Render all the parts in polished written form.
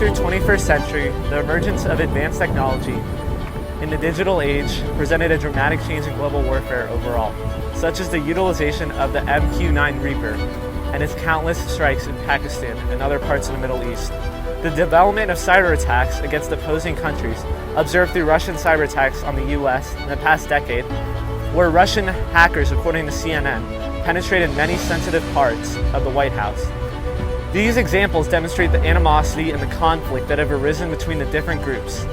through 21st century, the emergence of advanced technology in the digital age presented a dramatic change in global warfare overall, such as the utilization of the MQ-9 Reaper and its countless strikes in Pakistan and other parts of the Middle East. The development of cyber attacks against opposing countries, observed through Russian cyber attacks on the US in the past decade, where Russian hackers, according to CNN, penetrated many sensitive parts of the White House. These examples demonstrate the animosity and the conflict that have arisen between the different groups,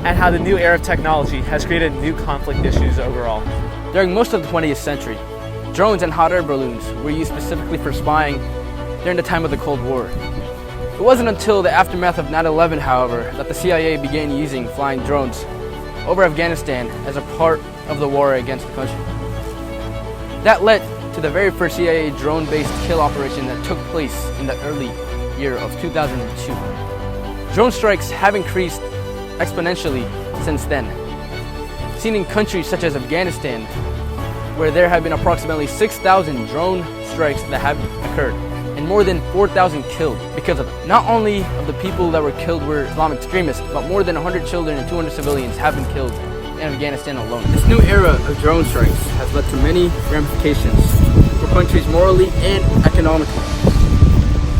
and how the new era of technology has created new conflict issues overall. During most of the 20th century, drones and hot air balloons were used specifically for spying during the time of the Cold War. It wasn't until the aftermath of 9/11, however, that the CIA began using flying drones over Afghanistan as a part of the war against the country. That led to the very first CIA drone-based kill operation that took place in the early year of 2002. Drone strikes have increased exponentially since then, seen in countries such as Afghanistan, where there have been approximately 6,000 drone strikes that have occurred, and more than 4,000 killed because of it. Not only of the people that were killed were Islamic extremists, but more than 100 children and 200 civilians have been killed in Afghanistan alone. This new era of drone strikes has led to many ramifications for countries morally and economically.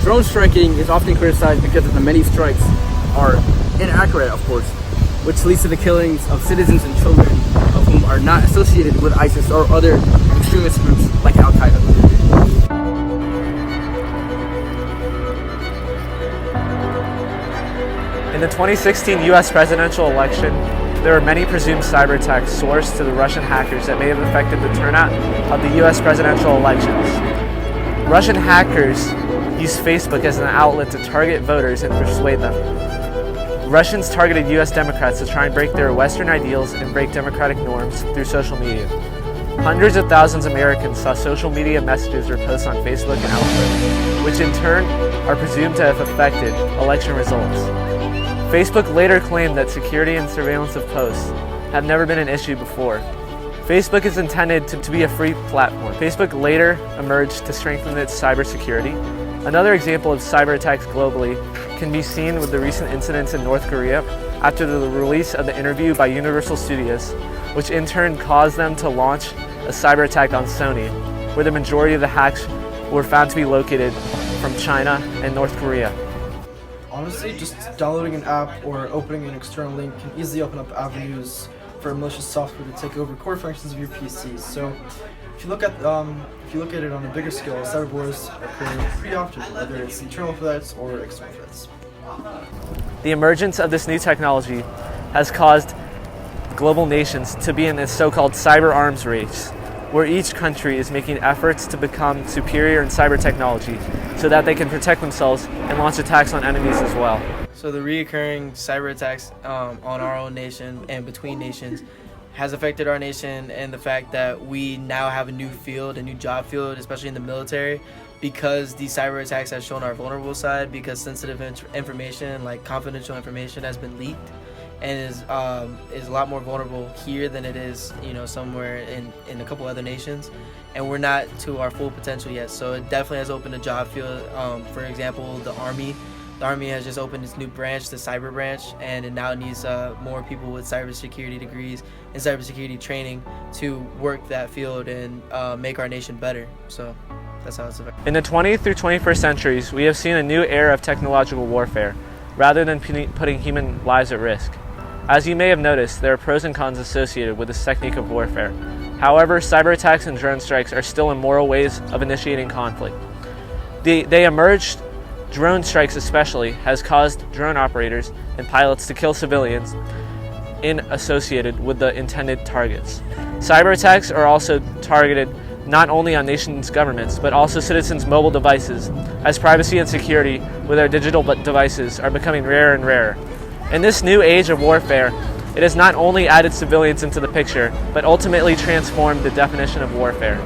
Drone striking is often criticized because of the many strikes are inaccurate, of course, which leads to the killings of citizens and children of whom are not associated with ISIS or other extremist groups like Al-Qaeda. In the 2016 US presidential election, there were many presumed cyber attacks sourced to the Russian hackers that may have affected the turnout of the US presidential elections. Russian hackers used Facebook as an outlet to target voters and persuade them. Russians targeted US Democrats to try and break their Western ideals and break democratic norms through social media. Hundreds of thousands of Americans saw social media messages or posts on Facebook and elsewhere, which in turn are presumed to have affected election results. Facebook later claimed that security and surveillance of posts have never been an issue before. Facebook is intended to be a free platform. Facebook later emerged to strengthen its cybersecurity. Another example of cyber attacks globally can be seen with the recent incidents in North Korea after the release of the interview by Universal Studios, which in turn caused them to launch a cyber attack on Sony, where the majority of the hacks were found to be located from China and North Korea. Honestly, just downloading an app or opening an external link can easily open up avenues for malicious software to take over core functions of your PCs. So, if you look at it on a bigger scale, cyber wars occur pretty often, whether it's internal threats or external threats. The emergence of this new technology has caused global nations to be in this so-called cyber arms race, where each country is making efforts to become superior in cyber technology so that they can protect themselves and launch attacks on enemies as well. So the reoccurring cyber attacks on our own nation and between nations has affected our nation, and the fact that we now have a new field, a new job field, especially in the military, because these cyber attacks have shown our vulnerable side, because sensitive information, like confidential information, has been leaked and is a lot more vulnerable here than it is, somewhere in a couple other nations, and we're not to our full potential yet. So it definitely has opened a job field. For example, the Army has just opened its new branch, the cyber branch, and it now needs more people with cybersecurity degrees and cybersecurity training to work that field and make our nation better. So that's how it's affected. In the 20th through 21st centuries, we have seen a new era of technological warfare, rather than putting human lives at risk. As you may have noticed, there are pros and cons associated with this technique of warfare. However, cyber attacks and drone strikes are still immoral ways of initiating conflict. They emerged. Drone strikes especially has caused drone operators and pilots to kill civilians associated with the intended targets. Cyber attacks are also targeted not only on nations' governments, but also citizens' mobile devices, as privacy and security with our digital devices are becoming rarer and rarer. In this new age of warfare, it has not only added civilians into the picture, but ultimately transformed the definition of warfare.